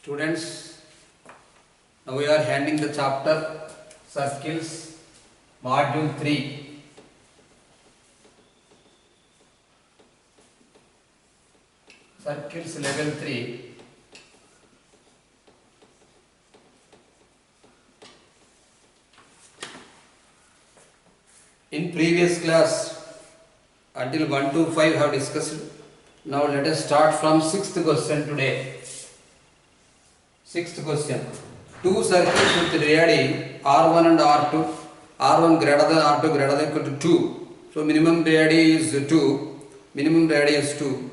Students, now we are handling the chapter Circles, Module 3. Circles Level 3. In previous class, until 1 to 5 have discussed. Now let us start from 6th question today. 6th question. Two circles with radii R1 and R2. R1 greater than R2 greater than equal to 2. So minimum radii is 2. Minimum radii is 2.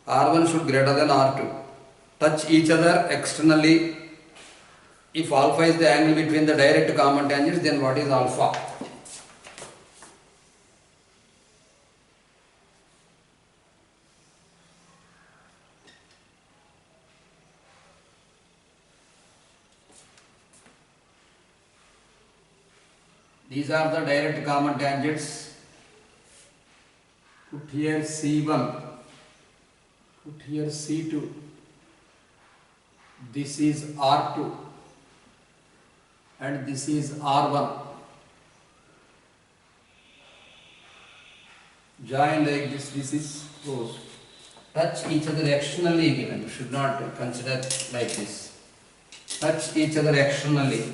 R1 should greater than R2. Touch each other externally. If alpha is the angle between the direct common tangents, then what is alpha? These are the direct common tangents. Put here C1, put here C2. This is R2 and this is R1. Join like this is close. Touch each other externally given. You should not consider like this. Touch each other externally.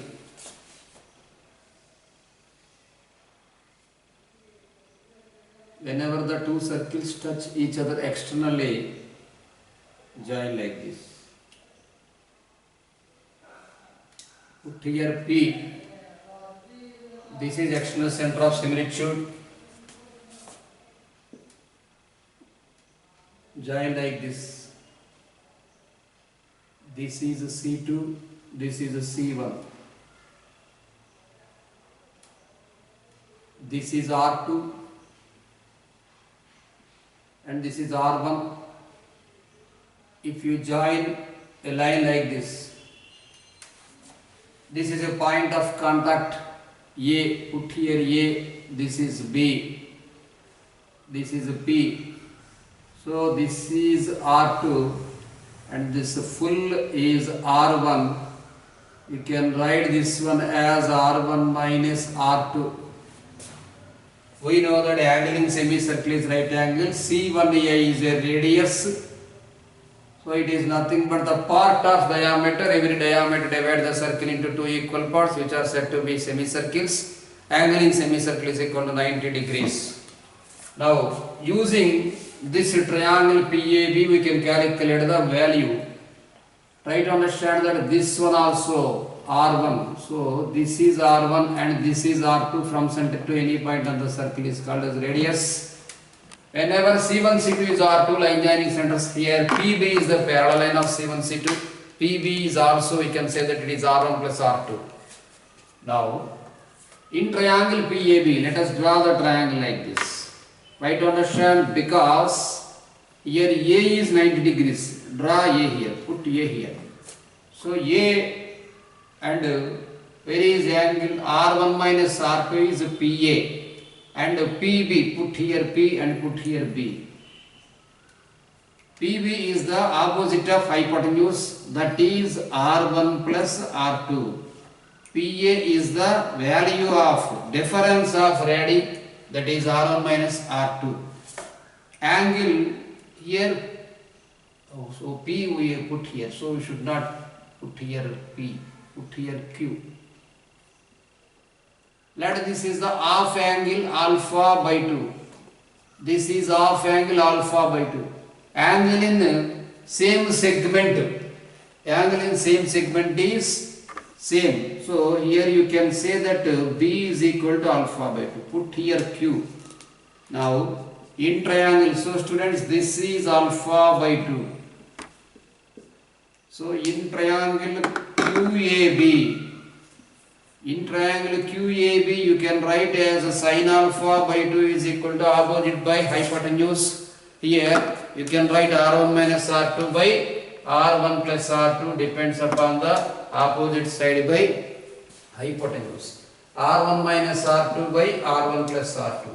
Whenever the two circles touch each other externally, join like this. Put here P. This is external center of similitude. Join like this. This is a C2, this is a C1. This is R2. And this is R1. If you join a line like this is a point of contact A, put here A, this is B, this is P. So this is R2 and this full is R1. You can write this one as R1 minus R2. We know that angle in semicircle is right angle. C1A is a radius. So it is nothing but the part of diameter. Every diameter divides the circle into two equal parts which are said to be semicircles. Angle in semicircle is equal to 90 degrees. Now using this triangle PAB we can calculate the value. Try to understand that this one also R1. So this is R1 and this is R2 from center to any point on the circle is called as radius. Whenever C1, C2 is R2, line joining centers here, PB is the parallel line of C1, C2. PB is also, we can say that it is R1 plus R2. Now, in triangle PAB, let us draw the triangle like this. Try to understand because here A is 90 degrees. Draw A here, put A here. So A and where is angle R1 minus R2 is PA and PB, put here P and put here B. PB is the opposite of hypotenuse, that is R1 plus R2. PA is the value of difference of radii, that is R1 minus R2. Angle here, so P we put here, so we should not put here P. Put here Q. Let this is the half angle alpha by 2. This is half angle alpha by 2. Angle in same segment. Angle in same segment is same. So here you can say that B is equal to alpha by 2. Put here Q. Now in triangle, so students, this is alpha by 2. So in triangle QAB, you can write as sin alpha by 2 is equal to opposite by hypotenuse. Here you can write R1 minus R2 by R1 plus R2 depends upon the opposite side by hypotenuse. R1 minus R2 by R1 plus R2.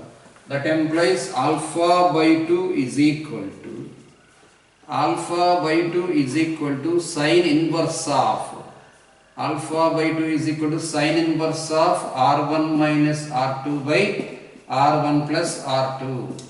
That implies alpha by 2 is equal to alpha by 2 is equal to sine inverse of alpha by 2 is equal to sine inverse of r1 minus r2 by r1 plus r2.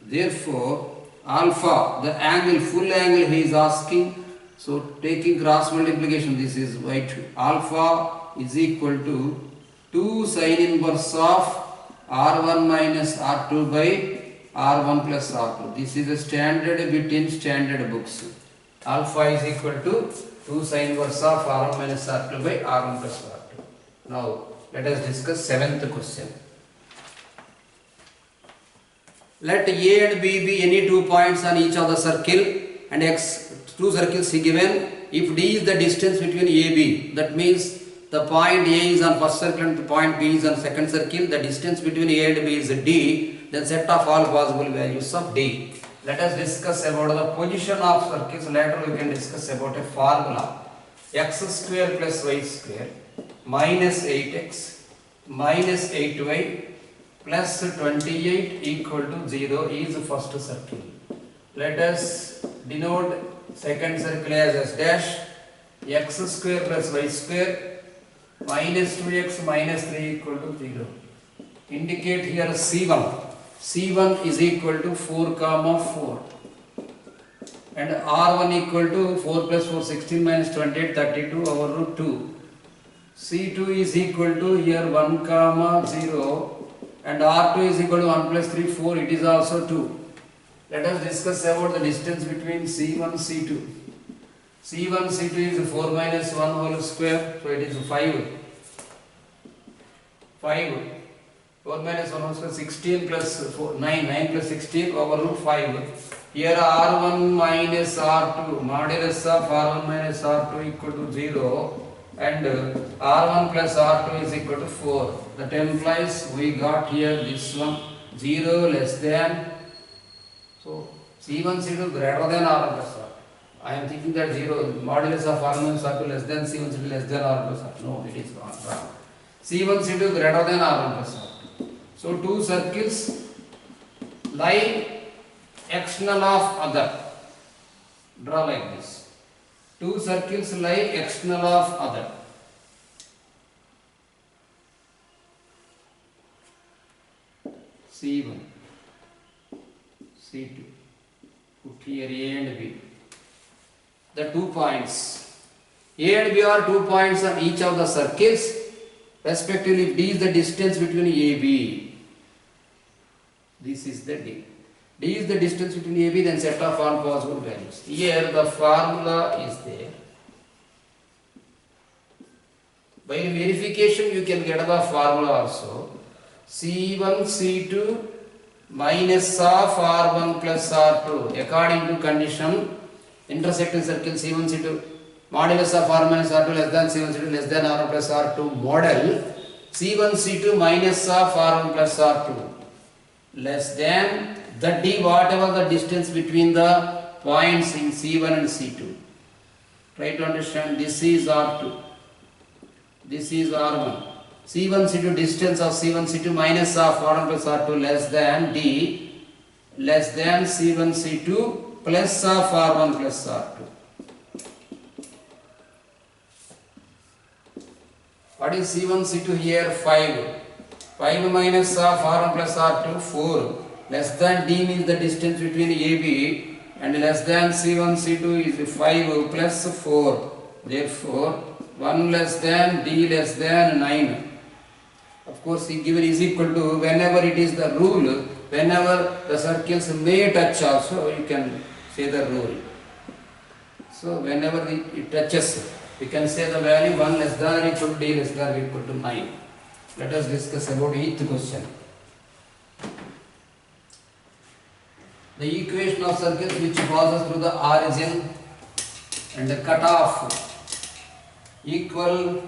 Therefore, alpha, the angle, full angle he is asking, so taking cross multiplication, this is by 2. Alpha is equal to 2 sine inverse of r1 minus r2 by r1 plus r2. This is a standard bit in standard books. Alpha is equal to 2 sine inverse of r1 minus r2 by r1 plus r2. Now, let us discuss 7th question. Let A and B be any 2 points on each of the circle and x 2 circles is given. If D is the distance between A B, that means the point A is on first circle and the point B is on second circle, the distance between A and B is D, then set of all possible values of D. Let us discuss about the position of circles. Later we can discuss about a formula. X square plus y square minus 8x minus 8y plus 28 equal to 0 is first circle. Let us denote second circle as S dash. X square plus y square minus 2x minus 3 equal to 0. Indicate here C1. C1 is equal to 4 comma 4 and R1 equal to 4 plus 4 16 minus 28 32 over root 2. C2 is equal to here 1 comma 0 and R2 is equal to 1 plus 3 4, it is also 2. Let us discuss about the distance between C1 C2. C1 C2 is 4 minus 1 whole square, so it is 5. 4 minus 1 whole square 16 plus 4 9, 9 plus 16 over root 5. Here R1 minus R2, modulus of R1 minus R2 equal to 0 and R1 plus R2 is equal to 4. That implies we got here this one 0 less than, so C1 C2 greater than R1 plus R2. I am thinking that 0 modulus of R1 minus R2 less than C1 C2 less than R1 plus R2. No, it is wrong. C1 C2 greater than R1 plus R2. So two circles lie external of other. Draw like this. Two circles lie external of other. C1, C2. Put here A and B. The 2 points. A and B are 2 points on each of the circles. Respectively, D is the distance between A and B. This is the D. D is the distance between A and B, then set of all possible values. Here the formula is there. By verification you can get the formula also. C1 C2 minus of R1 plus R2 according to condition intersecting circle C1 C2 modulus of R minus R2 less than C1 C2 less than R1 plus R2 model C1 C2 minus of R1 plus R2 less than the D, whatever the distance between the points in C1 and C2. Try to understand, this is R2, this is R1. C1 C2 distance of C1 C2 minus of R1 plus R2 less than D less than C1 C2 plus of R1 plus R2. What is C1 C2 here? 5. 5 minus of R1 plus R2 4. Less than D means the distance between AB and less than C1 C2 is 5 plus 4. Therefore 1 less than D less than 9. Of course, given is equal to, whenever it is the rule, whenever the circles may touch also, you can say the rule. So, whenever it touches, we can say the value 1 less than or equal to D less than or equal to 9. Let us discuss about each question. The equation of circles which passes through the origin and the cutoff equal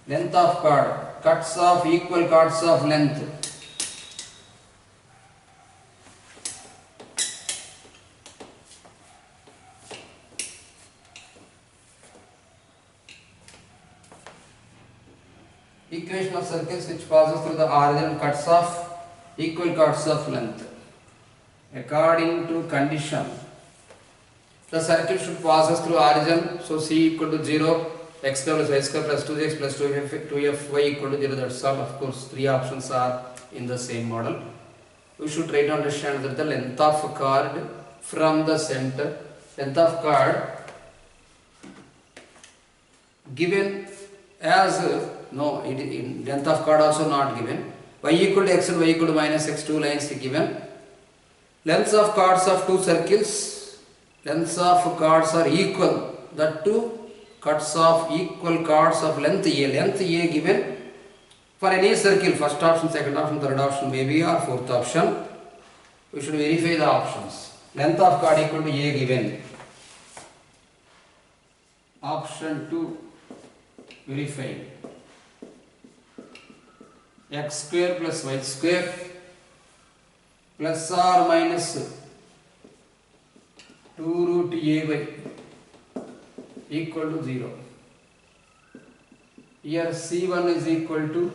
length of chord. Cuts of equal chords of length. Equation of circles which passes through the origin cuts of equal chords of length. According to condition The circle should pass us through origin. So c equal to 0, x square plus y square plus 2x plus 2fy equal to 0. That's all. Of course, three options are in the same model. We should try to understand that the length of a chord from the center, length of chord given as length of chord also not given. Y equal to x and y equal to minus x, two lines given. Lengths of chords of two circles, lengths of chords are equal. The two cuts of equal chords of length A given for any circle, first option, second option, third option maybe, or fourth option. We should verify the options. Length of chord equal to A given. Option 2, verify. X square plus y square plus or minus 2 root A by equal to 0. Here C1 is equal to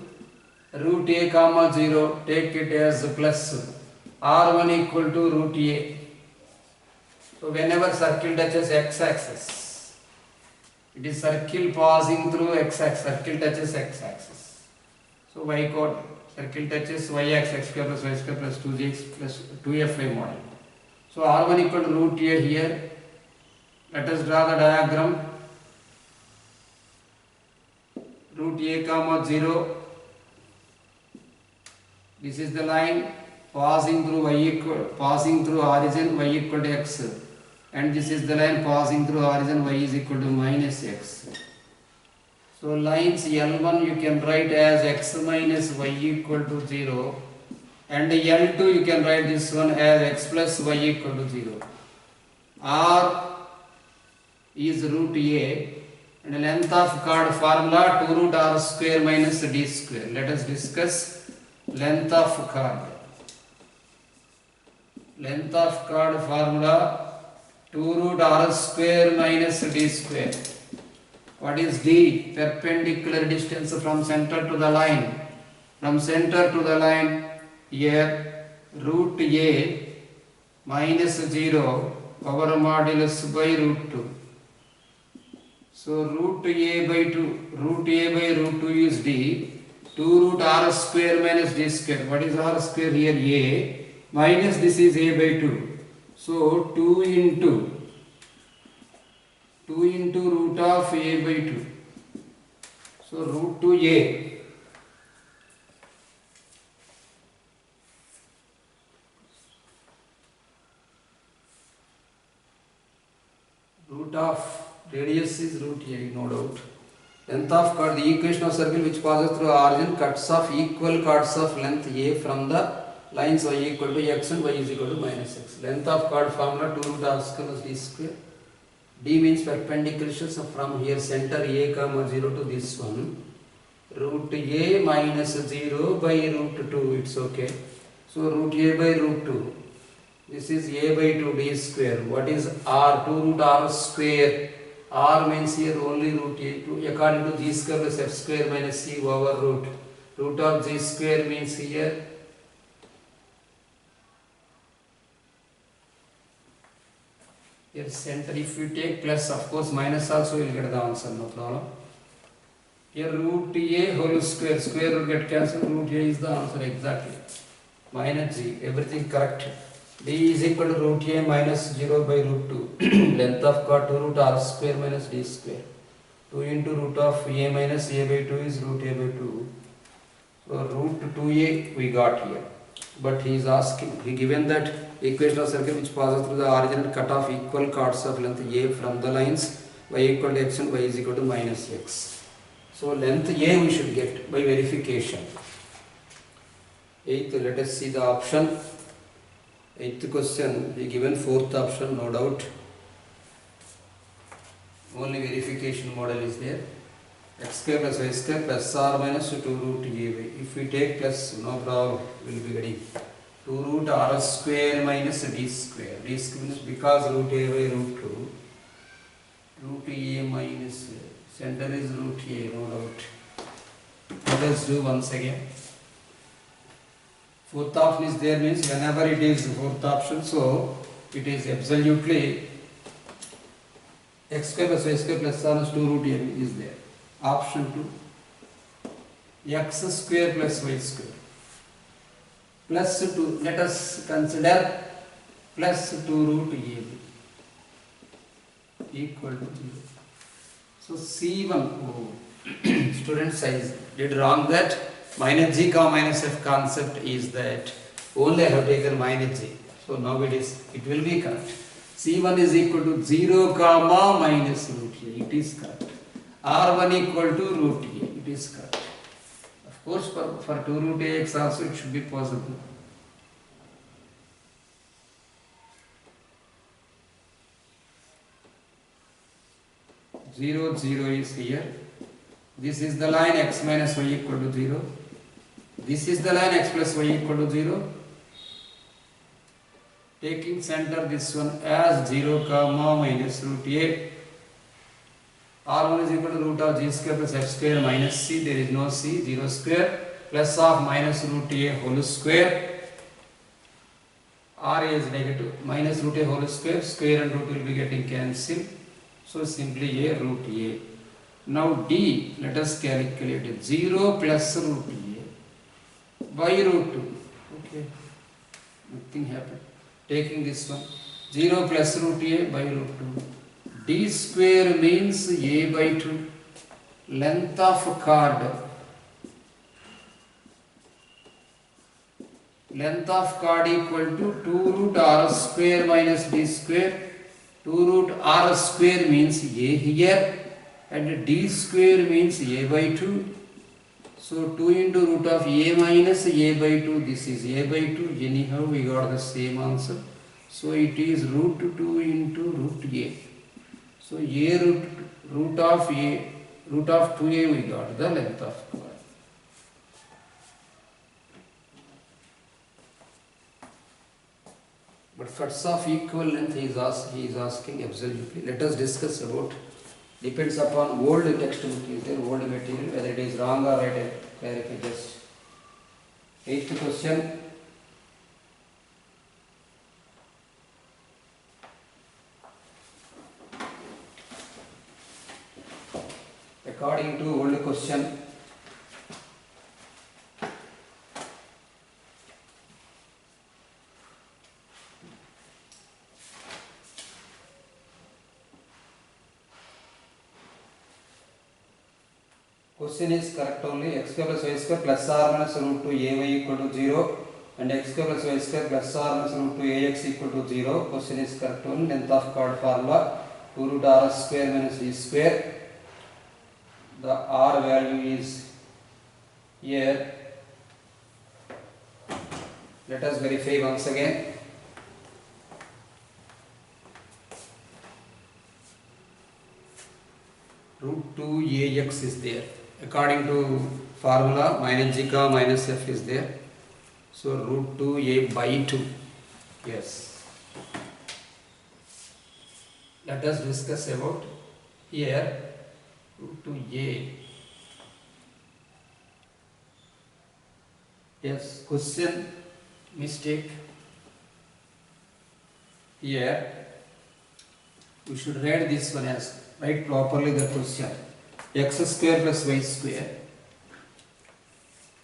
root A comma 0, take it as plus R1 equal to root A. So whenever circle touches x-axis, it is circle passing through x-axis, circle touches x-axis. So y code, circle touches y-axis, x square plus y square plus 2gx plus 2fy model. So R1 equal to root A here. Let us draw the diagram. Root A comma 0. This is the line passing through origin y equal to x, and this is the line passing through origin y is equal to minus x. So lines L1 you can write as x minus y equal to 0, and L2 you can write this one as x plus y equal to 0. R is root A, and length of chord formula 2 root r square minus d square. Let us discuss length of chord. Length of chord formula 2 root r square minus d square. What is d? Perpendicular distance from center to the line. From center to the line, here root A minus 0 power modulus by root 2. So root A by 2 is d. 2 root r square minus d square. What is r square here? A minus this is a by 2. So 2 into root of a by 2. So root 2a. Root of radius is root a, no doubt. Length of chord, the equation of circle which passes through origin cuts off equal chords of length a from the lines y equal to x and y is equal to minus x. Length of chord formula 2 root r square plus d square. D means perpendicular distance from here center a comma 0 to this one. Root a minus 0 by root 2, it's okay. So root a by root 2. This is a by 2 d square. What is r? 2 root r square. R means here only root a. According to g square plus f square minus c over root. Root of g square means here center. If you take plus, of course minus also you will get the answer, no problem. Here root a whole square, square will get cancelled, root a is the answer exactly. Minus g, everything correct. D is equal to root a minus 0 by root 2. Length of chord 2 root r square minus d square. 2 into root of a minus a by 2 is root a by 2. So root 2a we got here. But he is asking, he given that equation of circle which passes through the origin and cut off equal chords of length a from the lines y equal to x and y is equal to minus x. So length a we should get by verification. Eighth, let us see the option. Eighth question, he given fourth option, no doubt. Only verification model is there. X square plus y square plus r minus 2 root a by. If we take plus, no problem, we will be getting 2 root r square minus d square. D square means because root a by root 2. Root a minus, center is root a, no doubt. Let us do once again. Fourth option is there means whenever it is fourth option, so it is absolutely x square plus y square plus or minus 2 root a is there. Option 2, x square plus y square plus 2, let us consider plus 2 root a equal to 0. So C1, oh, students I did wrong that minus g comma minus f concept is that only I have taken minus g. So now it will be correct. C1 is equal to 0 comma minus root a, it is correct. R1 equal to root a, it is correct. Of course for 2 root ax also it should be possible. Zero, 0 is here. This is the line x minus y equal to 0. This is the line x plus y equal to 0. Taking center this one as 0 comma minus root a. R1 is equal to root of g square plus f square minus c. There is no c. 0 square plus of minus root a whole square. R is negative. Minus root a whole square. Square and root will be getting cancelled. So simply a root a. Now d, let us calculate it. 0 plus root a by root 2. Okay, nothing happened. Taking this one, 0 plus root a by root 2. D square means a by 2. Length of chord. Length of chord equal to 2 root r square minus d square. 2 root r square means a here and d square means a by 2. So 2 into root of a minus a by 2, this is a by 2. Anyhow we got the same answer. So it is root 2 into root a. So a root of 2a we got the length of chord. But first of equal length he is asking absolutely. Let us discuss about, depends upon old textbook is there, old material, whether it is wrong or right. Clarify just. 8th question. According to old question, question is correct only. X square plus y square plus or minus root 2 ay equal to 0 and x square plus y square plus or minus root 2 ax equal to 0. Question is correct only. Length of chord formula 2 root r square minus d square. The r value is here. Let us verify once again. Root 2 ax is there. According to formula, minus g comma minus f is there. So root 2a by 2. Yes. Let us discuss about here root 2a. Yes, question mistake. Here we should write this one as, write properly the question. X square plus y square.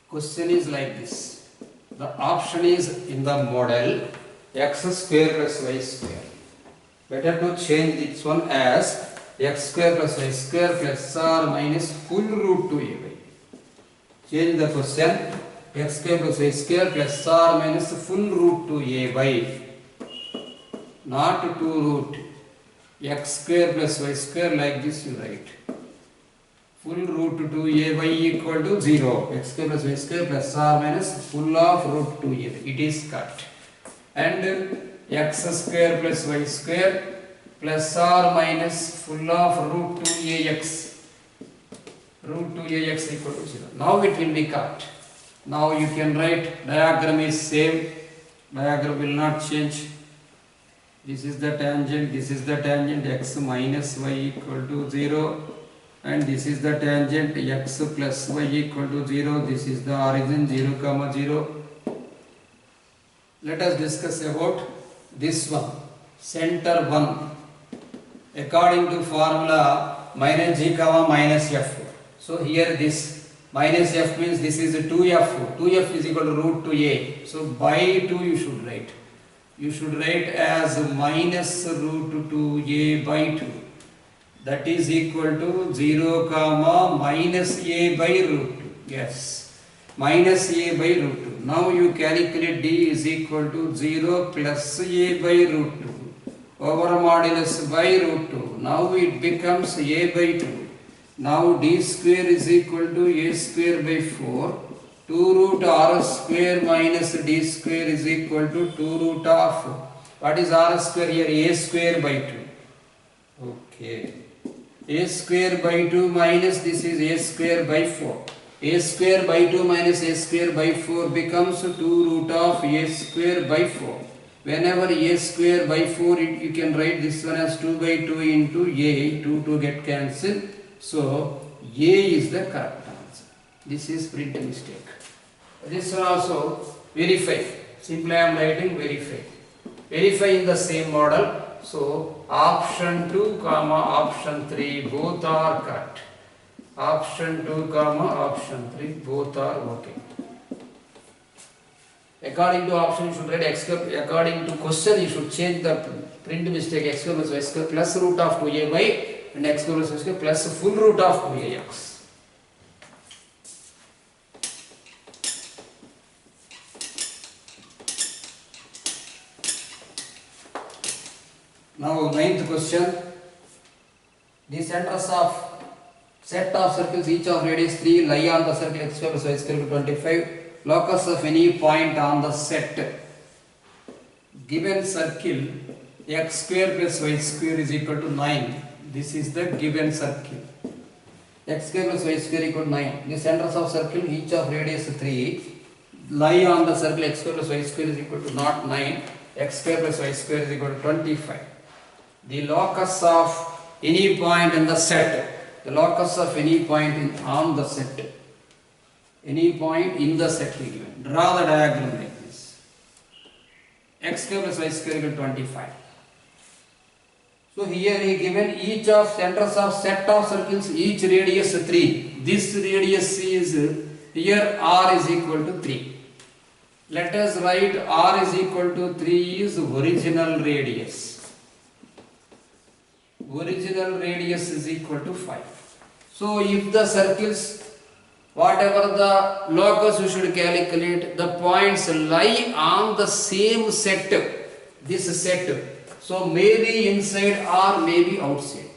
Question is like this. The option is in the model x square plus y square. Better to change this one as x square plus y square plus or minus full root 2a. Change the question. X square plus y square plus or minus full root 2a. Not 2 root. X square plus y square, like this you write. Full root 2a equal to 0. X square plus y square plus or minus full of root 2a. It is cut. And x square plus y square plus or minus full of root 2ax. Root 2ax equal to 0. Now it will be cut. Now you can write, diagram is same. Diagram will not change. This is the tangent, this is the tangent, x minus y equal to 0. And this is the tangent, x plus y equal to 0. This is the origin, 0 comma 0. Let us discuss about this one, center 1. according to formula minus g comma minus f. So here this minus f means this is 2f. 2f is equal to root 2a. So by 2 you should write. You should write as minus root 2a by 2. That is equal to 0 comma minus a by root 2. Yes, minus a by root 2. Now you calculate d is equal to 0 plus a by root 2 over modulus by root 2. Now it becomes a by 2. Now d square is equal to a square by 4. 2 root r square minus d square is equal to 2 root of, what is r square here? A square by 2. Okay. A square by 2 minus this is a square by 4. A square by 2 minus a square by 4 becomes 2 root of a square by 4. Whenever a square by 4, you can write this one as 2 by 2 into a, 2 get cancelled. So a is the correct answer. This is print mistake. This one also verify. Simply I am writing verify. Verify in the same model. So option 2 comma option 3 both are correct. Option 2 comma option 3 both are okay. According to option you should write x square. According to question you should change the print mistake x square plus y square plus root of 2ay and x square plus y square plus full root of 2ax. Now 9th question. The centers of set of circles each of radius 3 lie on the circle x square plus y square equal to 25. Locus of any point on the set. Given circle x square plus y square is equal to 9. This is the given circle. X square plus y square equal to 9. The centers of circle each of radius 3 lie on the circle x square plus y square is equal to not 9. X square plus y square is equal to 25. The locus of any point in the set. The locus of any point on the set. Any point in the set is given. Draw the diagram like this. X square plus y square equal to 25. So here he given each of centers of set of circles, each radius 3. This radius is here r is equal to 3. Let us write r is equal to 3 is original radius. Original radius is equal to 5. So if the circles, whatever the locus you should calculate, the points lie on the same set, this set. So maybe inside or maybe outside.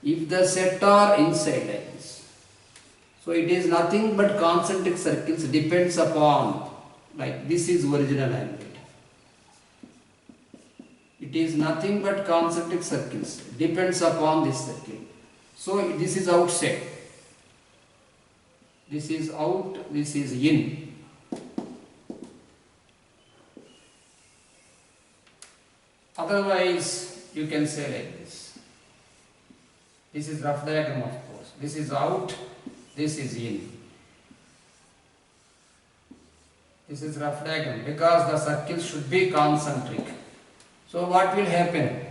If the set are inside like this, so it is nothing but concentric circles, depends upon, like this is original angle. It is nothing but concentric circles, depends upon this circle. So this is outside. This is out, this is in. Otherwise, you can say like this. This is rough diagram of course. This is out, this is in. This is rough diagram because the circle should be concentric. So what will happen?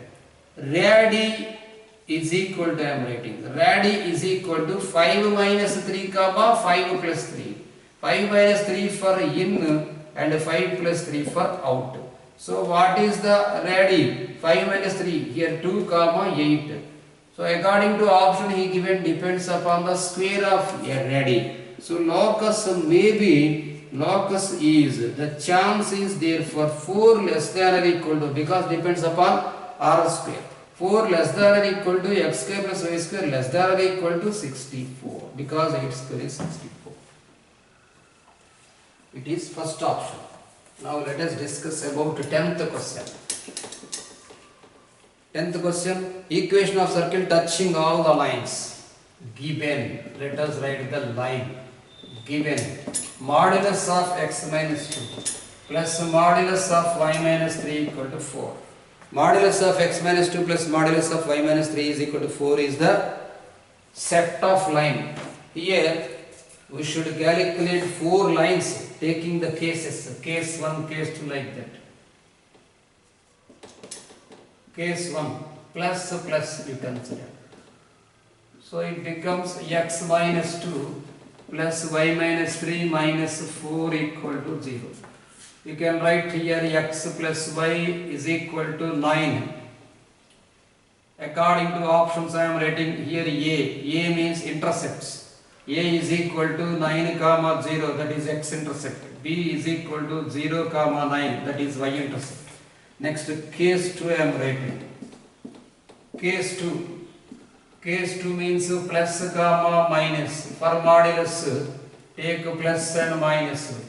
Radii is equal to, I am writing, radii is equal to 5 minus 3 comma 5 plus 3. 5 minus 3 for in and 5 plus 3 for out. So what is the radii? 5 minus 3, here 2 comma 8. So according to option he given depends upon the square of a radii. So locus may be, locus is, the chance is there for 4 less than or equal to, because depends upon r square. 4 less than or equal to x square plus y square less than or equal to 64, because 8 square is 64. It is first option. Now let us discuss about 10th question. 10th question, equation of circle touching all the lines. Given, let us write the line. Given modulus of x minus 2 plus modulus of y minus 3 equal to 4. Modulus of x minus 2 plus modulus of y minus 3 is equal to 4 is the set of line. Here we should calculate 4 lines taking the cases. Case 1, case 2 like that. Case 1. plus you consider. So it becomes x minus 2 plus y minus 3 minus 4 equal to 0. You can write here x plus y is equal to 9. According to options I am writing here A. A means intercepts. A is equal to 9 comma 0, that is x intercept. B is equal to 0 comma 9, that is y intercept. Next case 2 I am writing. Case 2. Case 2 means plus comma minus. For modulus take plus and minus.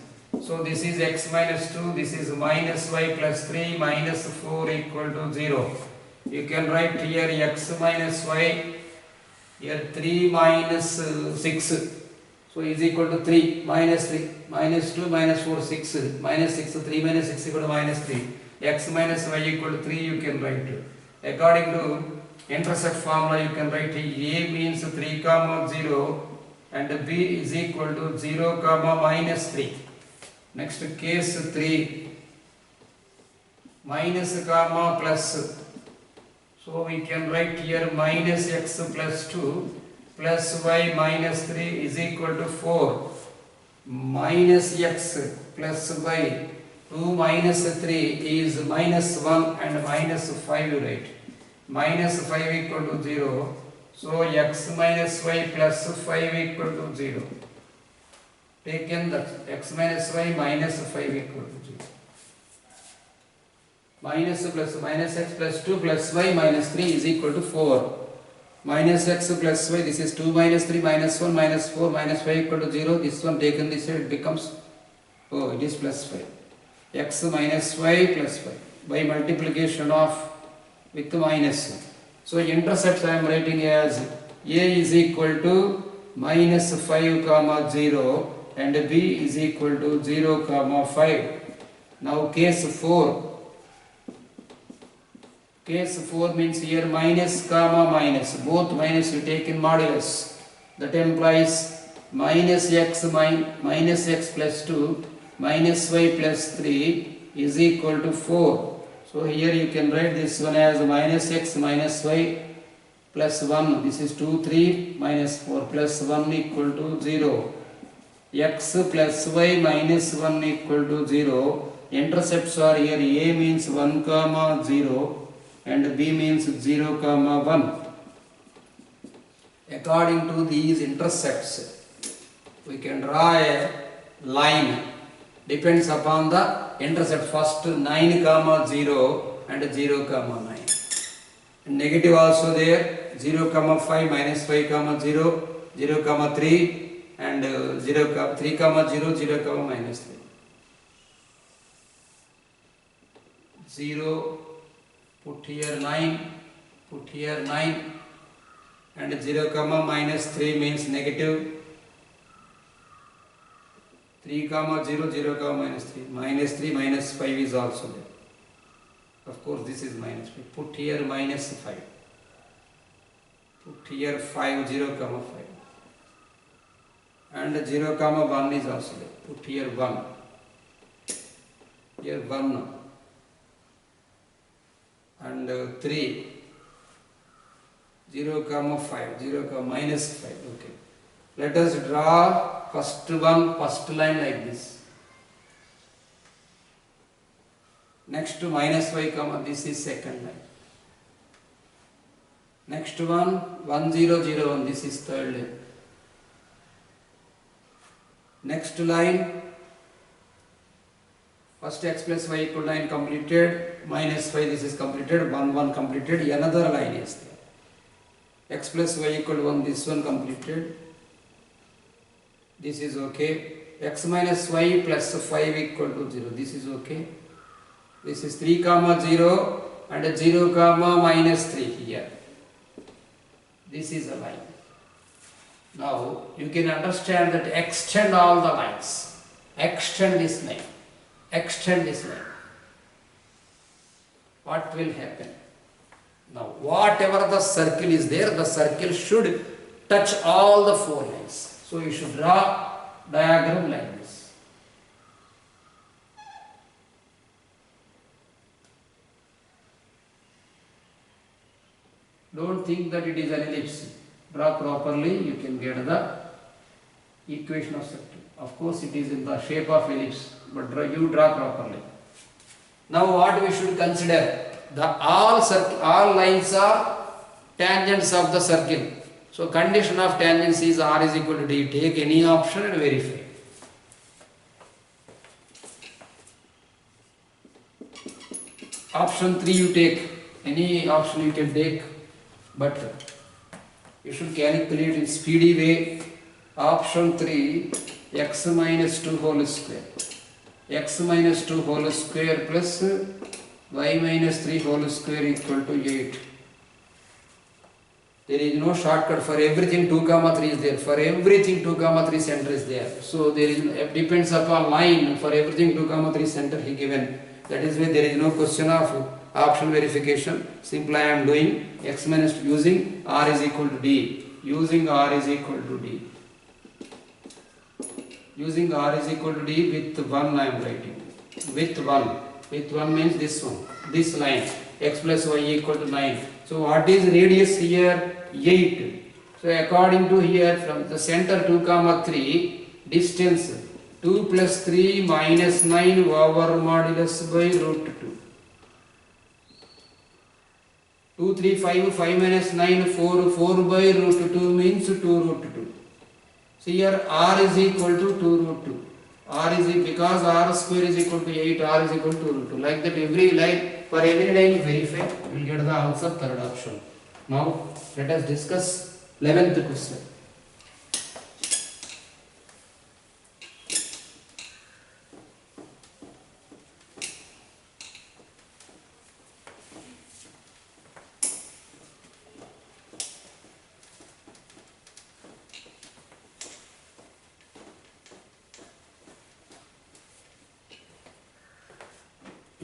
So this is x minus 2, this is minus y plus 3 minus 4 equal to 0. You can write here x minus y, here 3 minus 6. So is equal to 3, minus 3, minus 2, minus 4, 6, minus 6, 3 minus 6 equal to minus 3. X minus y equal to 3 you can write. According to intercept formula you can write A means 3 comma 0 and B is equal to 0 comma minus 3. Next case 3, minus comma plus. So we can write here minus x plus 2 plus y minus 3 is equal to 4. Minus x plus y 2 minus 3 is minus 1 and minus 5 you write. Minus 5 equal to 0. So x minus y plus 5 equal to 0. Taken that x minus y minus 5 equal to 0. Minus plus minus x plus 2 plus y minus 3 is equal to 4. Minus x plus y, this is 2 minus 3 minus 1 minus 4 minus 5 equal to 0. This one taken this side, it becomes, oh it is plus 5. X minus y plus 5 by multiplication of with minus. So intercepts I am writing as A is equal to minus 5 comma 0 and B is equal to 0 comma 5. Now case 4. Case 4 means here minus comma minus, both minus you take in modulus. That implies minus x plus 2 minus y plus 3 is equal to 4. So here you can write this one as minus x minus y plus 1. This is 2, 3 minus 4 plus 1 equal to 0. X plus y minus 1 equal to 0. Intercepts are here A means 1 comma 0 and B means 0 comma 1. According to these intercepts, we can draw a line. Depends upon the intercept. First 9 comma 0 and 0 comma 9. And negative also there. 0 comma 5 minus 5 comma 0, 0 comma 3 and 3 comma 0, 0 comma minus 3. 0, put here 9, put here 9 and 0 comma minus 3 means negative. 3 comma 0, 0 comma minus 3. Minus 3 minus 5 is also there. Of course this is minus 5. Put here minus 5. Put here 5, 0 comma 5. And 0 comma 1 is also there. Put here 1. Here 1. And 3, 0 comma 5, 0 comma minus 5. Okay. Let us draw first line like this. Next to minus y comma, this is second line. Next one 1 0 0 1, this is third line. Next line, first x plus y equal 9 completed, minus 5 this is completed, 1 1 completed, another line is there. X plus y equal 1, this one completed, this is okay. X minus y plus 5 equal to 0, this is okay. This is 3 comma 0 and 0 comma minus 3 here. This is a line. Now you can understand that extend all the lines. Extend this line. Extend this line. What will happen? Now whatever the circle is there, the circle should touch all the 4 lines. So you should draw diagram like this. Don't think that it is an ellipse. Draw properly, you can get the equation of circle. Of course, it is in the shape of ellipse, but you draw properly. Now, what we should consider? All lines are tangents of the circle. So, condition of tangents is r is equal to d. Take any option and verify. Option 3 you take. Any option you can take, but you should calculate in speedy way. Option 3, x minus 2 whole square. X minus 2 whole square plus y minus 3 whole square equal to 8. There is no shortcut. For everything 2 comma 3 is there. For everything 2 comma 3 center is there. So there is depends upon line. For everything 2 comma 3 center he given. That is why there is no question of option verification. Simply I am doing x minus using r is equal to d. Using r is equal to d. Using r is equal to d with 1 I am writing. With 1. With 1 means this one. This line. X plus y equal to 9. So what is radius here? 8. So according to here from the center 2 comma 3 distance 2 plus 3 minus 9 over modulus by root 2. 2, 3, 5, 5 minus 9, 4, 4 by root 2 means 2 root 2. So here r is equal to 2 root 2. Because r square is equal to 8, r is equal to root 2. Like that every line, for every line verify, we will get the answer third option. Now let us discuss 11th question.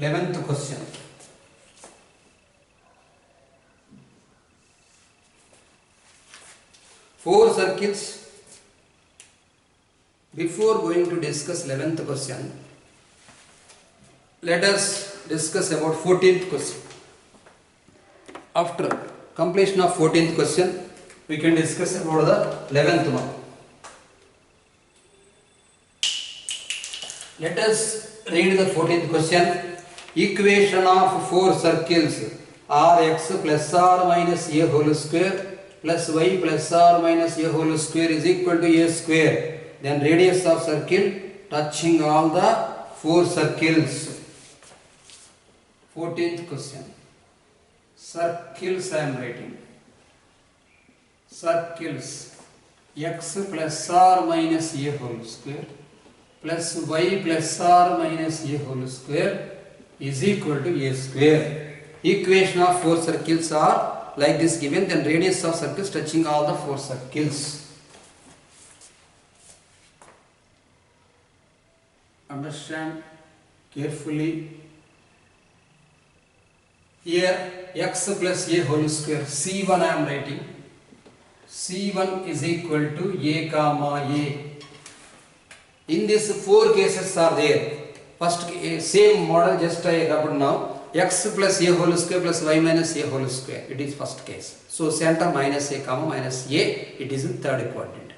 Eleventh question. Four circles. Before going to discuss 11th question, let us discuss about 14th question. After completion of 14th question, we can discuss about the 11th one. Let us read the 14th question. Equation of four circles rx plus r minus a whole square plus y plus r minus a whole square is equal to a square. Then radius of circle touching all the four circles. 14th question. Circles I am writing. Circles x plus r minus a whole square plus y plus r minus a whole square is equal to a square. Equation of four circles are like this given, then radius of circles touching all the four circles. Understand carefully. Here x plus a whole square, C1 I am writing. C1 is equal to a comma a. In these four cases are there. First same model just I rubbed now. X plus a whole square plus y minus a whole square. It is first case. So center minus a comma minus a. It is in third quadrant.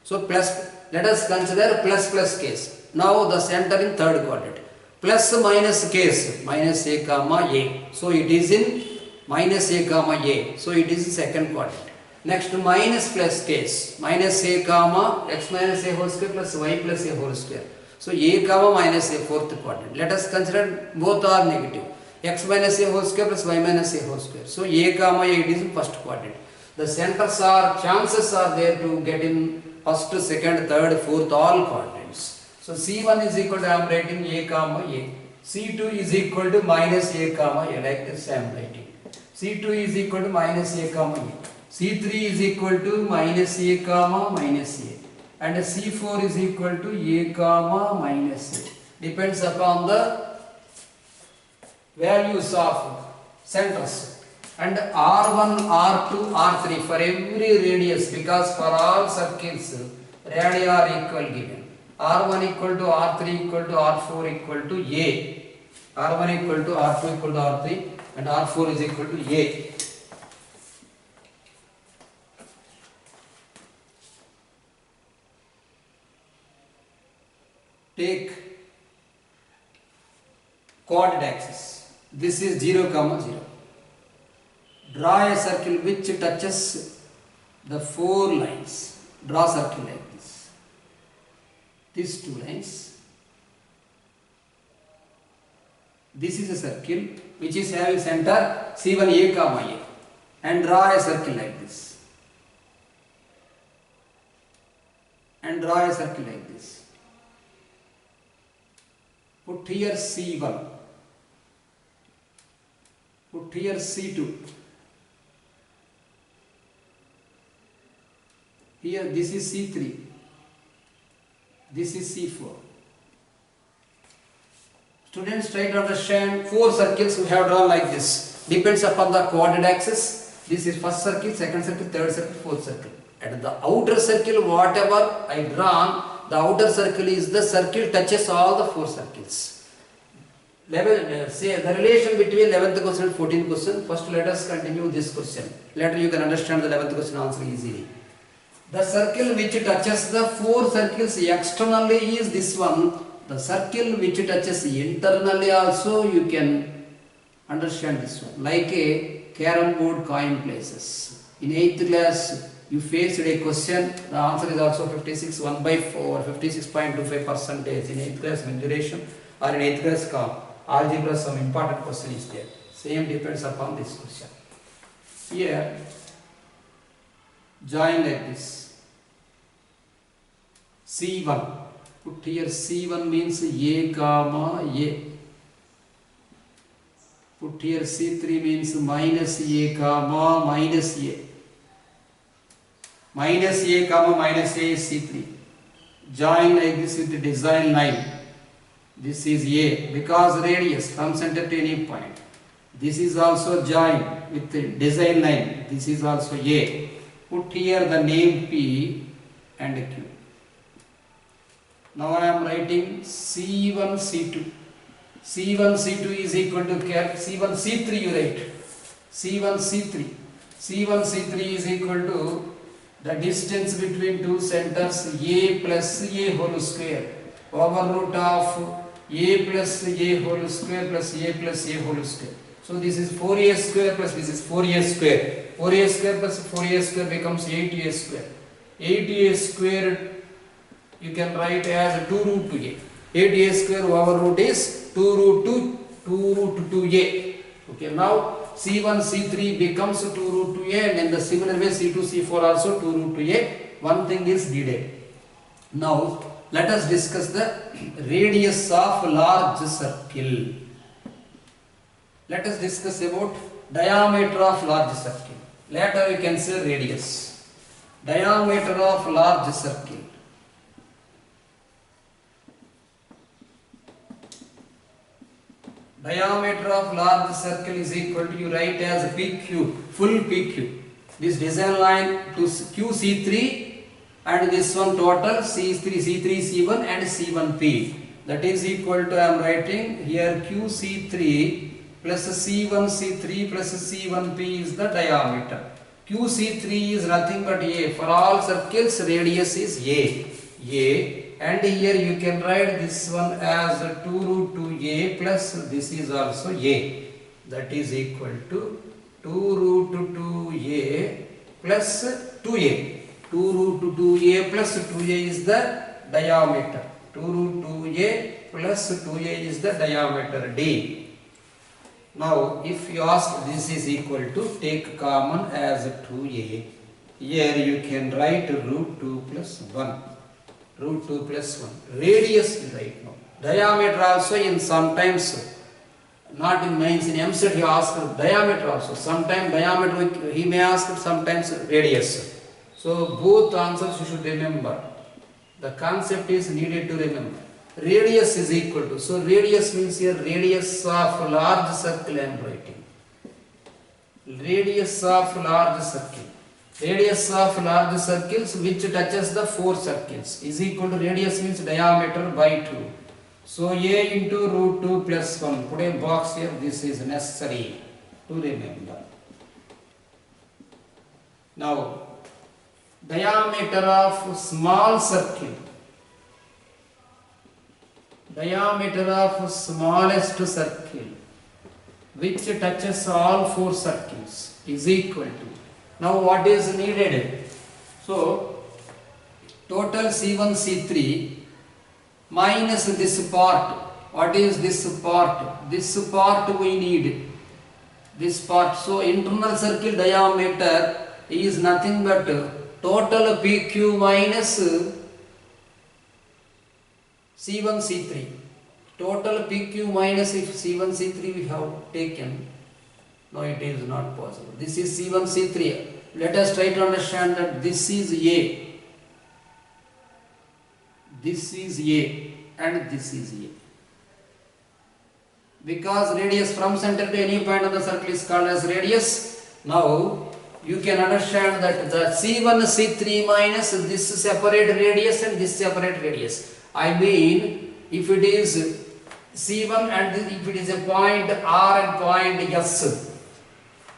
So plus, let us consider plus plus case. Now the center in third quadrant. Plus minus case minus a comma a. So it is in minus a comma a. So it is in second quadrant. Next minus plus case minus a comma x minus a whole square plus y plus a whole square. So a comma minus a fourth quadrant. Let us consider both are negative. X minus a whole square plus y minus a whole square. So a comma a it is in first quadrant. The centers are, chances are there to get in first, second, third, fourth, all quadrants. So C1 is equal to, I am writing a comma a. C2 is equal to minus a comma a, like this I am writing. C2 is equal to minus a comma a. C3 is equal to minus a comma minus a. And C4 is equal to a comma minus a. Depends upon the values of centers. And R1, R2, R3 for every radius, because for all circles radii are equal given. R1 equal to R3 equal to R4 equal to A. R1 equal to R2 equal to R3 and R4 is equal to A. take coordinate axis. This is 0, 0. Draw a circle which touches the 4 lines. Draw a circle like this. These 2 lines. This is a circle which is having center C1A, A. And draw a circle like this. And draw a circle like this. Put here C1. Put here C2. Here this is C3. This is C4. Students, try to understand 4 circles we have drawn like this. Depends upon the coordinate axis. This is first circle, second circle, third circle, fourth circle. And the outer circle, whatever I drawn, the outer circle is the circle touches all the 4 circles. Say the relation between 11th question and 14th question. First let us continue this question. Later you can understand the 11th question answer easily. The circle which touches the 4 circles externally is this one. The circle which touches internally also you can understand this one. Like a carom board coin places. In 8th class you faced a question, the answer is also 56, 1 by 4, 56.25%. In 8th class mensuration or in 8th class algebra, some important question is there. Same depends upon this question. Here, join like this. C1. Put here C1 means A, A. Put here C3 means minus A, minus A. Minus A, minus A is C3. Join like this with the design line. This is A because radius from center to any point. This is also joined with the design line. This is also A. Put here the name P and Q. Now I am writing C1, C2. C1, C2 is equal to C1, C3 you write. C1, C3. C1, C3 is equal to the distance between 2 centers A plus A whole square over root of A plus A whole square plus A plus A whole square. So this is 4A square plus this is 4A square. 4A square plus 4A square becomes 8A square. 8A square you can write as 2 root 2A. 8A square over root is 2 root 2A. Okay, now C1, C3 becomes 2 root 2A and in the similar way C2, C4 also 2 root 2A. One thing is needed. Now let us discuss the radius of large circle. Let us discuss about diameter of large circle. Later we can say radius. Diameter of large circle. Diameter of large circle is equal to, you write as PQ, full PQ. This design line to QC3 and this one total C3, C1 and C1P. That is equal to, I am writing here QC3 plus C1C3 plus C1P is the diameter. QC3 is nothing but A. For all circles radius is A. And here you can write this one as 2 root 2A plus this is also A. That is equal to 2 root 2A plus 2A. 2 root 2A plus 2A is the diameter. 2 root 2A plus 2A is the diameter D. Now if you ask this is equal to, take common as 2A. Here you can write root 2 plus 1. Root 2 plus 1. Radius is right now. Diameter also in sometimes, not in mains, in MCET he asked diameter also. Sometimes diameter he may ask, sometimes radius. So both answers you should remember. The concept is needed to remember. Radius is equal to, so radius means here radius of large circle I am writing. Radius of large circle. Radius of large circles which touches the 4 circles is equal to, radius means diameter by 2. So A into root 2 plus 1. Put a box here, this is necessary to remember. Now diameter of small circle. diameter of smallest circle which touches all four circles is equal to. Now what is needed? So total C1 C3 minus this part. What is this part? This part we need. This part. So internal circle diameter is nothing but total PQ minus C1 C3. Total PQ minus if C1 C3 we have taken. No, it is not possible. This is C1 C3. Let us try to understand that this is A. This is A and this is A. Because radius from center to any point of the circle is called as radius. Now you can understand that the C1 C3 minus this separate radius and this separate radius. I mean, if it is C1 and if it is a point R and point S,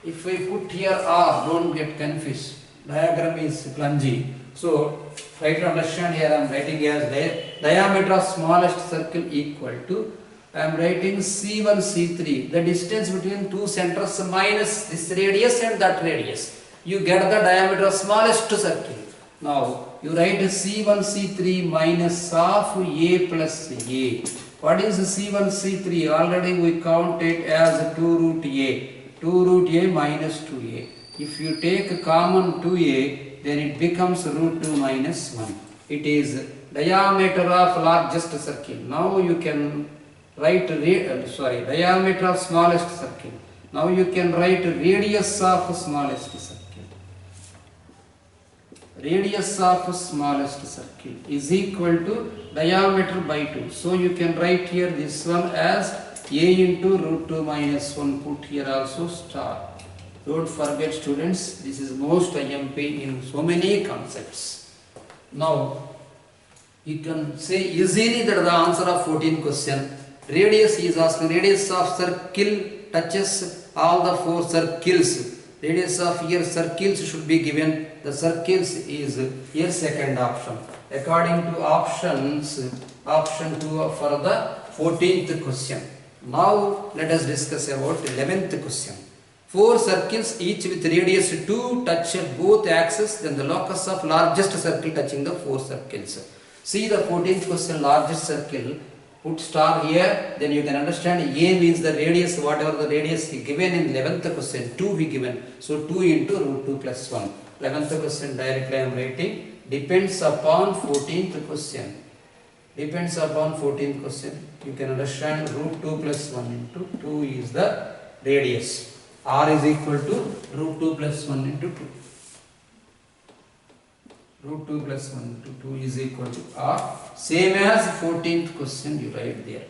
if we put here R, don't get confused. Diagram is clumsy. So try to understand here. I am writing as diameter of smallest circle equal to, I am writing C1 C3, the distance between two centers minus this radius and that radius. You get the diameter of smallest circle. Now you write C1 C3 minus of A plus A. What is C1 C3? Already we count it as 2 root A. 2 root A minus 2A. If you take common 2A, then it becomes root 2 minus 1. It is diameter of largest circle. Now you can write diameter of smallest circle. Now you can write radius of smallest circle. Radius of smallest circle is equal to diameter by 2. So you can write here this one as A into root 2 minus 1. Put here also star. Don't forget students, this is most IMP in so many concepts. Now you can say easily that the answer of 14th question. Radius is asking, radius of circle touches all the four circles. Radius of here circles should be given. The circles is here second option. According to options, option 2 for the 14th question. Now let us discuss about 11th question. Four circles each with radius 2 touch both axes, then the locus of largest circle touching the four circles. See the 14th question, largest circle. Put star here, then you can understand A means the radius, whatever the radius given in 11th question, 2 we given. So 2 into root 2 plus 1. 11th question directly I am writing. Depends upon 14th question. Depends upon 14th question. You can understand root 2 plus 1 into 2 is the radius. R is equal to root 2 plus 1 into 2. Root 2 plus 1 into 2 is equal to R. Same as 14th question you write there.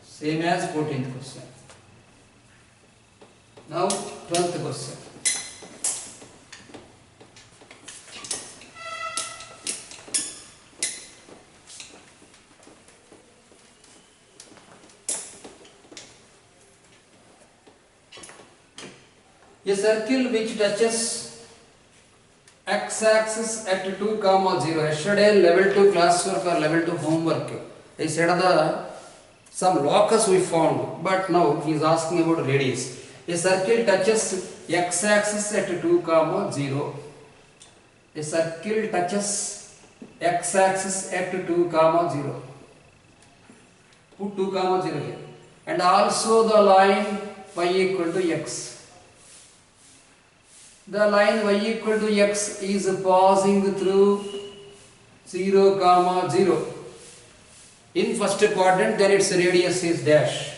Same as 14th question. Now 12th question. A circle which touches x-axis at 2, 0. Yesterday level 2 classwork or level 2 homework, I said some locus we found, but now he is asking about radius. A circle touches x-axis at 2, 0. A circle touches x-axis at 2, 0. Put 2, 0 here. And also the line y equal to x. The line y equal to x is passing through 0, 0. In first quadrant, then its radius is dash.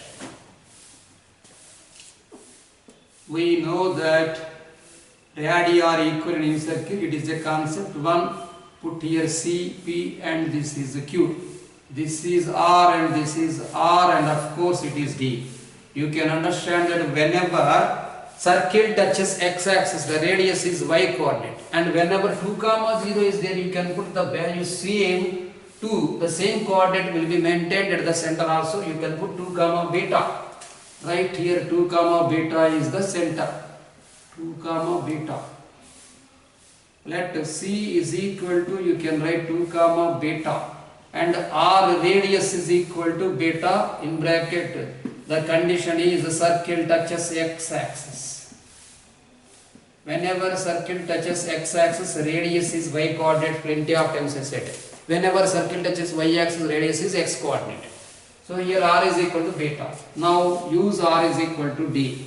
We know that radii are equal in any circle. It is a concept. One, put here C, P and this is Q. This is R and this is R and of course it is D. You can understand that whenever circle touches x-axis, the radius is y coordinate, and whenever 2, 0 is there, you can put the value same to the same coordinate will be maintained at the center also. You can put 2, beta. Right here 2, beta is the center. 2, beta. Let C is equal to, you can write 2, beta. and r radius is equal to beta in bracket. The condition is the circle touches x-axis. Whenever circle touches x-axis, radius is y-coordinate. Plenty of times I said. Whenever circle touches y-axis, radius is x-coordinate. So here r is equal to beta. Now use r is equal to d.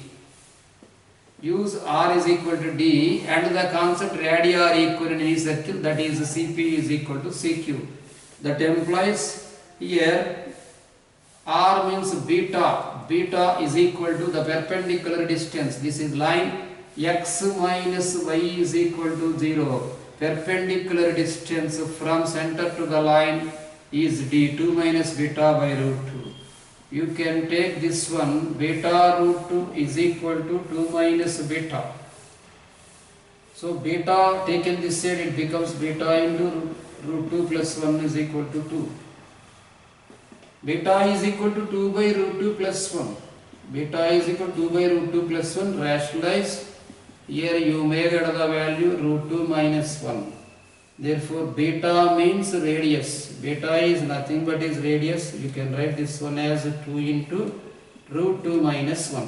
Use r is equal to d and the concept radii are equal in any circle, that is Cp is equal to Cq. That implies here r means beta. Beta is equal to the perpendicular distance. This is line x minus y is equal to 0. Perpendicular distance from center to the line is d2 minus beta by root 2. You can take this one, beta root 2 is equal to 2 minus beta. So beta taken this side, it becomes beta into root 2 plus 1 is equal to 2. Beta is equal to 2 by root 2 plus 1. Beta is equal to 2 by root 2 plus 1. Rationalize. Here you may get the value root 2 minus 1. Therefore, beta means radius. Beta is nothing but is radius. You can write this one as 2 into root 2 minus 1.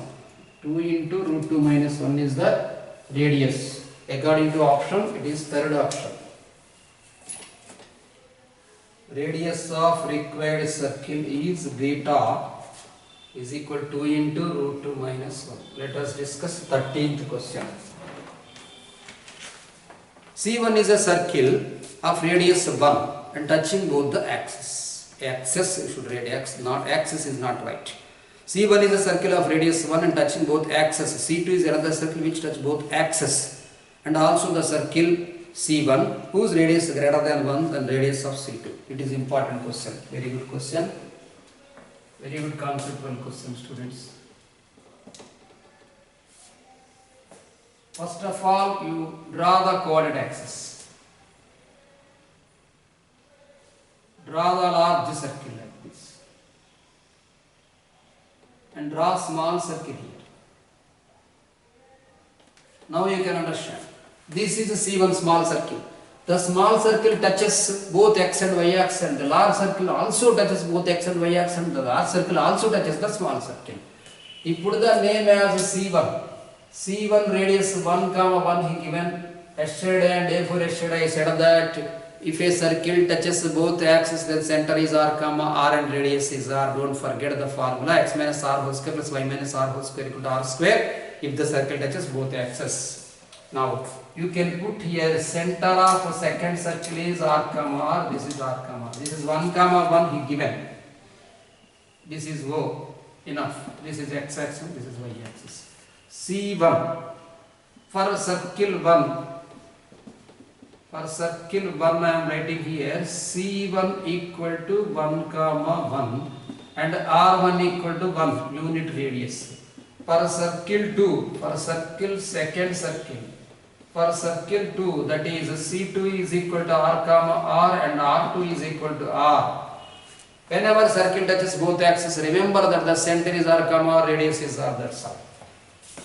2 into root 2 minus 1 is the radius. According to option, it is third option. Radius of required circle is beta is equal to 2 into root 2 minus 1. Let us discuss 13th question. C1 is a circle of radius 1 and touching both the axes. Axis, you should read x, not axis is not right. C1 is a circle of radius 1 and touching both axes. C2 is another circle which touch both axes. And also the circle C1 whose radius is greater than 1 than radius of C2. It is important question. Very good question. Very good conceptual question, students. First of all, you draw the coordinate axis. Draw the large circle like this. And draw small circle here. Now you can understand. This is a C1 small circle. The small circle touches both x and y axis, and the large circle also touches both x and y axis, and the large circle also touches the small circle. You put the name as C1. C1 radius 1 comma 1 he given yesterday, and therefore yesterday I said that if a circle touches both axes, then center is r comma r and radius is r. Don't forget the formula, x minus r whole square plus y minus r whole square equal to r square if the circle touches both axes. Now you can put here center of second circle is r comma r, this is r comma, this is 1 comma 1 he given, this is O, enough, this is x axis, this is y axis. C1 for circle 1, for circle 1 I am writing here C1 equal to 1 comma 1 and R1 equal to 1 unit radius. For circle 2, for circle second circle, for circle 2 that is C2 is equal to R comma R and R2 is equal to R. Whenever circle touches both axes, remember that the center is R comma R, radius is R, that's all.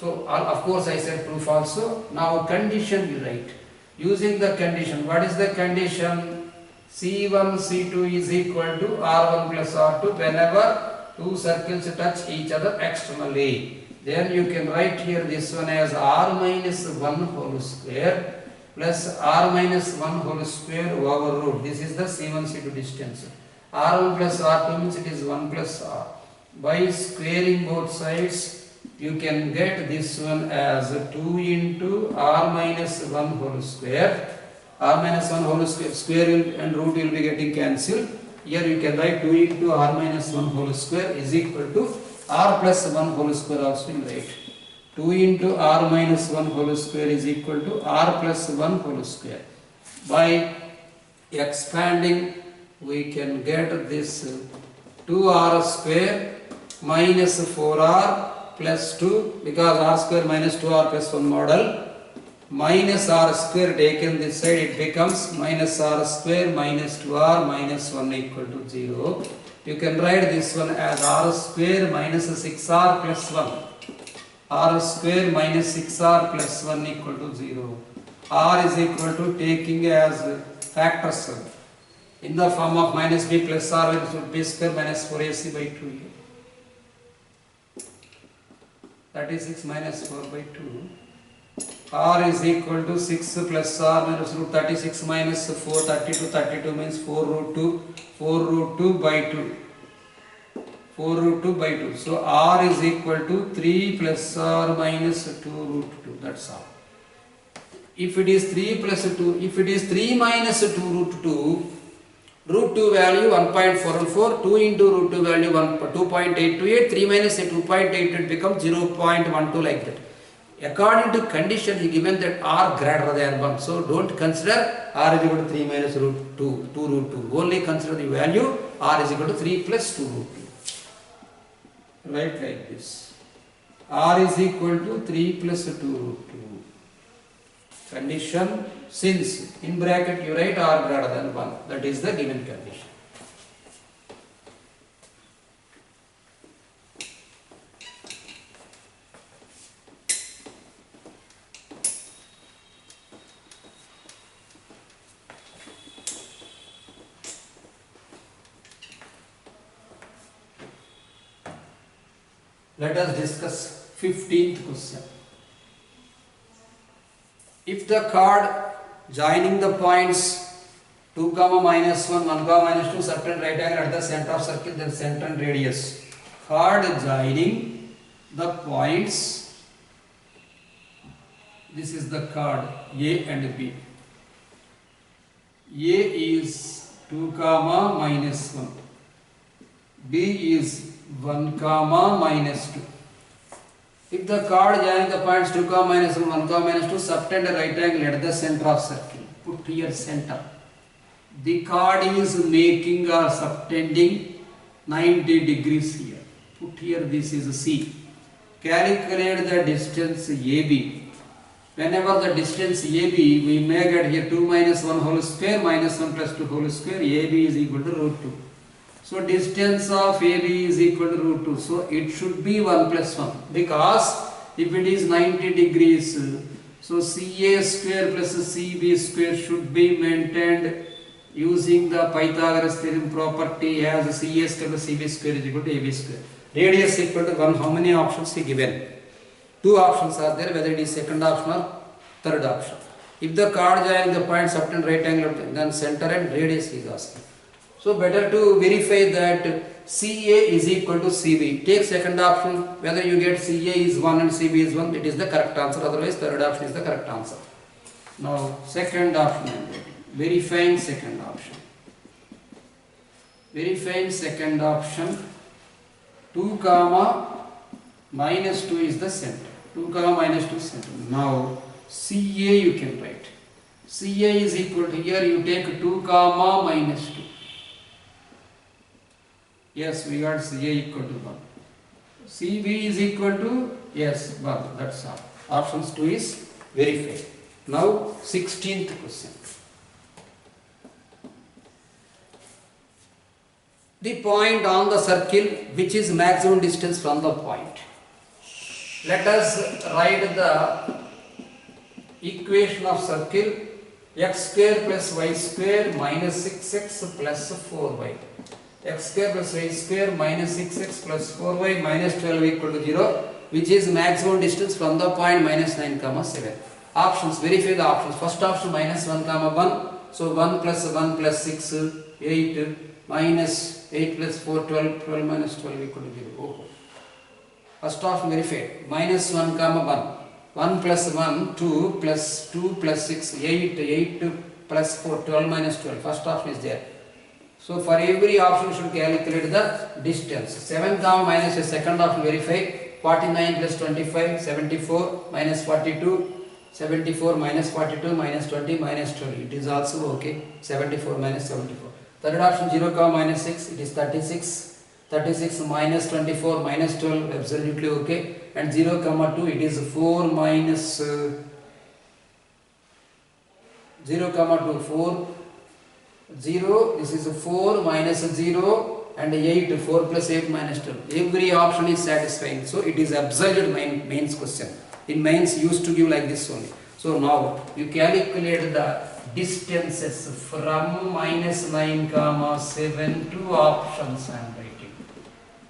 So of course I said proof also. Now condition you write. Using the condition, what is the condition? C1, C2 is equal to R1 plus R2 whenever two circles touch each other externally. Then you can write here this one as R minus 1 whole square plus R minus 1 whole square over root. This is the C1, C2 distance. R1 plus R2 means it is 1 plus R. By squaring both sides, you can get this one as 2 into R minus 1 whole square. R minus 1 whole square and root will be getting cancelled. Here you can write 2 into R minus 1 whole square is equal to R plus 1 whole square also you write. 2 into R minus 1 whole square is equal to R plus 1 whole square. By expanding, we can get this 2R square minus 4R plus 2, because r square minus 2r plus 1 model, minus r square taken this side, it becomes minus r square minus 2r minus 1 equal to 0. You can write this one as r square minus 6r plus 1. R square minus 6r plus 1 equal to 0. R is equal to taking as factors. in the form of minus b plus r minus b square minus 4ac by 2 here. 36 minus 4 by 2. R is equal to 6 plus r minus root 36 minus 4, 32, 32 means 4 root 2, 4 root 2 by 2. 4 root 2 by 2. So r is equal to 3 plus r minus 2 root 2. That's all. If it is 3 plus 2, if it is 3 minus 2 root 2, root 2 value 1.414, 2 into root 2 value 2.828, 3 minus 2.88 becomes 0.12 like that. According to condition, he given that r greater than 1. So don't consider r is equal to 3 minus root 2, 2 root 2. Only consider the value r is equal to 3 plus 2 root 2. Write like this. R is equal to 3 plus 2 root 2. Condition, since in bracket you write r greater than 1. That is the given condition. Let us discuss 15th question. If the chord joining the points 2 comma minus 1, 1 comma minus 2 certain right angle at the center of circle, then center and radius. Chord joining the points, this is the chord A and B. A is 2 comma minus 1. B is 1 comma minus 2. If the chord joining the points 2 comma minus 1, 1 comma minus 2 subtend a right angle at the center of circle. Put here center. The chord is making or subtending 90 degrees here. Put here this is C. Calculate the distance AB. Whenever the distance AB, we may get here 2 minus 1 whole square minus 1 plus 2 whole square. AB is equal to root 2. So distance of AB is equal to root 2. So it should be 1 plus 1. Because if it is 90 degrees, so CA square plus CB square should be maintained using the Pythagoras theorem property as CA square plus CB square is equal to AB square. Radius equal to 1. How many options he given? 2 options are there, whether it is second option or third option. If the chord joining the point subtend right angle, then center and radius is asking. So better to verify that CA is equal to CB. Take second option, whether you get CA is 1 and CB is 1, it is the correct answer, otherwise third option is the correct answer. Now second option I am writing. Verifying second option. Verifying second option, 2 comma minus 2 is the center. 2 comma minus 2 center. Now CA you can write. CA is equal to, here you take 2 comma minus 2. Yes, we got CA equal to 1. CB is equal to, yes, 1. That's all. Options 2 is verified. Now 16th question. The point on the circle which is maximum distance from the point. Let us write the equation of circle x square plus y square minus 6x plus 4y. X square plus y square minus 6x plus 4y minus 12 equal to 0, which is maximum distance from the point minus 9 comma 7. Options, verify the options. First option minus 1 comma 1. So 1 plus 6, 8 minus 8 plus 4, 12, 12 minus 12 equal to 0. Oh. First option verified. Minus 1 comma 1. 1 plus 1, 2 plus 2 plus 6, 8, 8 plus 4, 12 minus 12. First option is there. So for every option you should calculate the distance. 7 comma minus a second option verify. 49 plus 25, 74 minus 42, 74 minus 42 minus 20 minus 12. It is also okay. 74 minus 74. Third option 0 comma minus 6, it is 36. 36 minus 24 minus 12, absolutely okay. And 0 comma 2, it is 4 minus 0 comma 2, 4. 0, this is 4 minus 0 and 8, 4 plus 8 minus 12. Every option is satisfying. So it is absolute mains question. In mains used to give like this only. So now you calculate the distances from minus 9 comma 7 to options I am writing.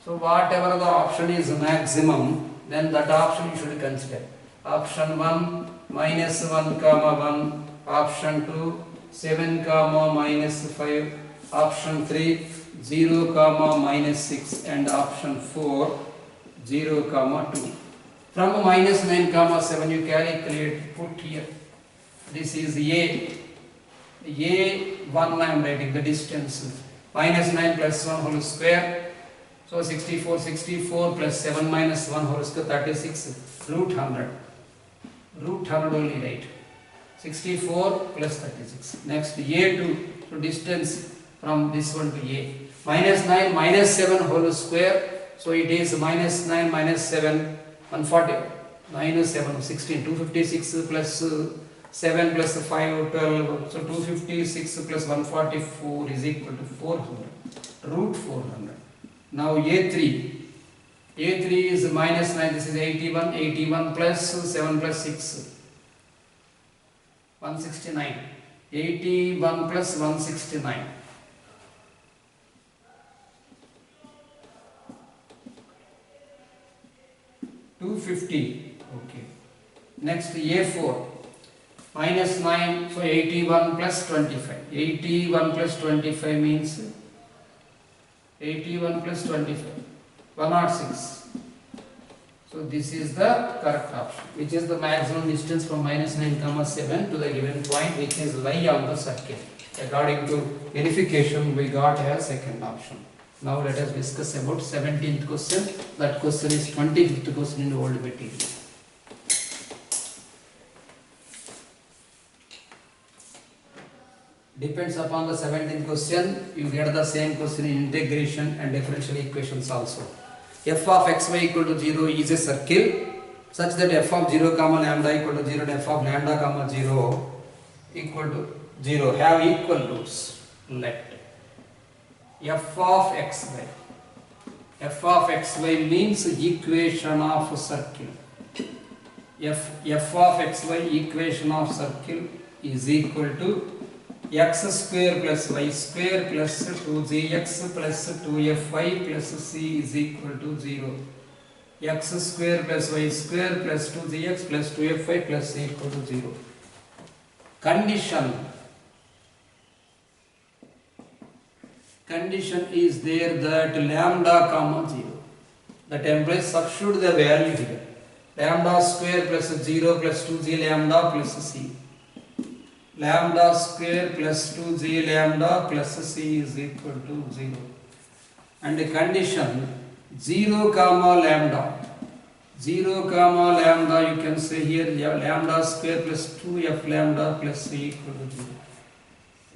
So whatever the option is maximum, then that option you should consider. Option 1 minus 1 comma 1, option 2 7 comma minus 5, option 3 0 comma minus 6, and option 4 0 comma 2. From minus 9 comma 7 you calculate, put here. This is A1 I am writing the distance. Minus 9 plus 1 whole square. So 64 plus 7 minus 1 whole square, 36, root 100. Root 100 only, right? 64 plus 36. Next A2, so distance from this one to A. Minus 9 minus 7 whole square. So it is minus 9 minus 7, 140. Minus 7, 16. 256 plus 7 plus 5, 12. So 256 plus 144 is equal to 400. Root 400. Now A3. A3 is minus 9. This is 81. 81 plus 7 plus 6. 169. 81 plus 169. 250. Okay. Next A4. Minus 9. So 81 plus 25. 81 plus 25 means 81 plus 25. 106. So this is the correct option, which is the maximum distance from minus 9 comma 7 to the given point, which is lie on the circle. According to verification, we got a second option. Now let us discuss about 17th question. That question is 25th question in the old material. Depends upon the 17th question, you get the same question in integration and differential equations also. F of xy equal to 0 is a circle such that f of 0 comma lambda equal to 0 and f of lambda comma 0 equal to 0 have equal roots. Let f of xy. F of xy means equation of circle. F of xy equation of circle is equal to x square plus y square plus 2gx plus 2fy plus c is equal to 0. X square plus y square plus 2gx plus 2fy plus c equal to 0. Condition is there that lambda comma 0. That implies substitute the value here. Lambda square plus 0 plus 2g lambda plus c. Lambda square plus 2g lambda plus c is equal to 0. And the condition 0 comma lambda. 0 comma lambda, you can say here lambda square plus 2f lambda plus c equal to 0.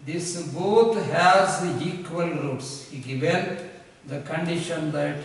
This both has equal roots. He given the condition that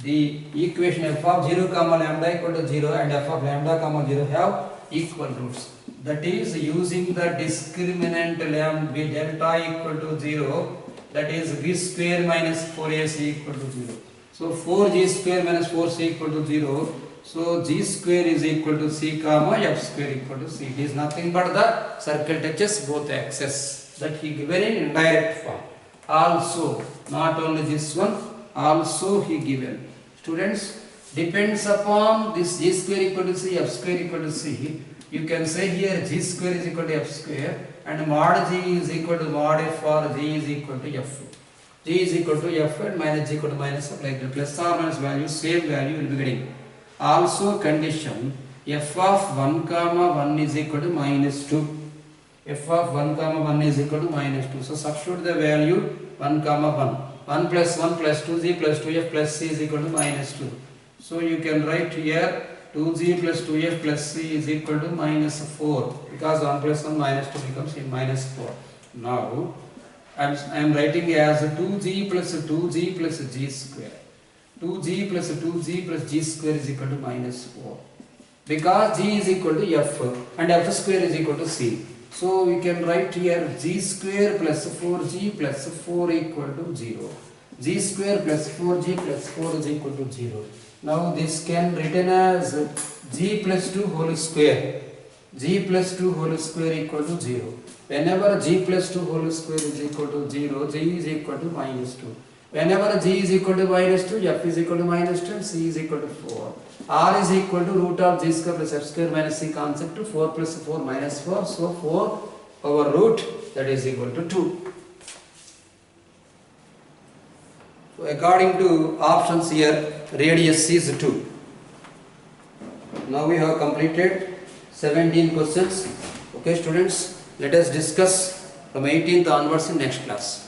the equation f of 0 comma lambda equal to 0 and f of lambda comma 0 have equal roots. That is using the discriminant lambda delta equal to 0, that is g square minus 4ac equal to 0. So 4g square minus 4c equal to 0. So g square is equal to c comma f square equal to c. It is nothing but the circle touches both axes. That he given in indirect form. Also, not only this one, also he given. Students, depends upon this g square equal to c, f square equal to c. You can say here g square is equal to f square and mod g is equal to mod f or g is equal to f. G is equal to f and minus g equal to minus f, like the plus or minus value, same value will be getting. Also condition f of 1 comma 1 is equal to minus 2. F of 1 comma 1 is equal to minus 2. So substitute the value 1 comma 1. 1 plus 1 plus 2g plus 2f plus c is equal to minus 2. So you can write here 2g plus 2f plus c is equal to minus 4, because 1 plus 1 minus 2 becomes minus 4. Now I am writing as 2g plus 2g plus g square. 2g plus 2g plus g square is equal to minus 4, because g is equal to f and f square is equal to c. So we can write here g square plus 4g plus 4 equal to 0. G square plus 4g plus 4 is equal to 0. Now this can written as g plus 2 whole square. G plus 2 whole square equal to 0. Whenever g plus 2 whole square is equal to 0, g is equal to minus 2. Whenever g is equal to minus 2, f is equal to minus 2, and c is equal to 4. R is equal to root of g square plus f square minus c concept to 4 plus 4 minus 4. So 4 over root, that is equal to 2. So according to options here, radius is 2. Now we have completed 17 questions. Okay students, let us discuss from 18th onwards in next class.